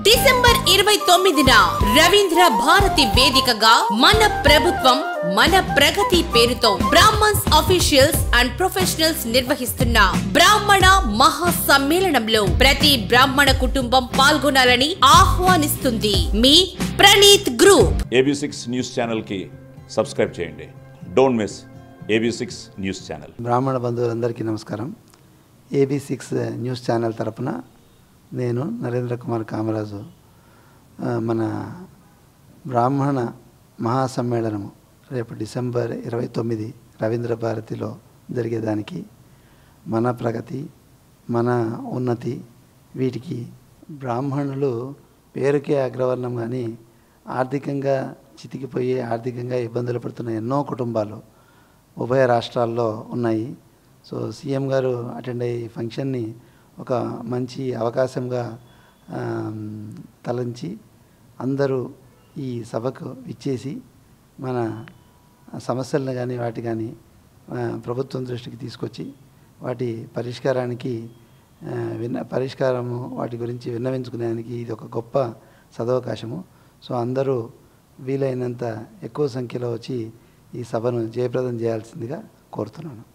December 29న Ravindra Bharati వేదికగా మన ప్రభుత్వం మన ప్రగతి పేరుతో బ్రాహ్మణ్స్ అఫీషియల్స్ అండ్ ప్రొఫెషనల్స్ నిర్వహిస్తున్న బ్రాహ్మణ మహా సమ్మేళనంలో ప్రతి బ్రాహ్మణ కుటుంబం పాల్గొనాలని ఆహ్వానిస్తుంది మీ Praneeth group. AB6 news channel కి సబ్స్క్రైబ్ చేయండి. Don't miss AB6 news channel. బ్రాహ్మణ బంధువులందరికీ నమస్కారం. AB6 న్యూస్ ఛానల్ తరపున నేను నరేంద్ర కుమార్ కామరాజు మన బ్రాహ్మణ మహాసమ్మేళనము రేపు డిసెంబర్ 29 రవీంద్ర భారతిలో జరిగేదానికి మన ప్రగతి మన ఉన్నతి వీటికి బ్రాహ్మణులు పేరుకే అగ్రవర్ణం కానీ ఆర్థికంగా చితికిపోయి ఆర్థికంగా ఇబ్బందులు పడుతున్న ఎన్నో కుటుంబాలు ఉభయ రాష్ట్రాల్లో ఉన్నాయి. సో సీఎం గారు అటెండ్ అయ్యే ఫంక్షన్ని ఒక మంచి అవకాశంగా తలంచి అందరూ ఈ సభకు ఇచ్చేసి మన సమస్యలను కానీ వాటి కానీ ప్రభుత్వం దృష్టికి తీసుకొచ్చి వాటి పరిష్కారానికి పరిష్కారము వాటి గురించి విన్నవించుకునేదానికి ఇది ఒక గొప్ప సదవకాశము. సో అందరూ వీలైనంత ఎక్కువ సంఖ్యలో వచ్చి ఈ సభను జయప్రదం చేయాల్సిందిగా కోరుతున్నాను.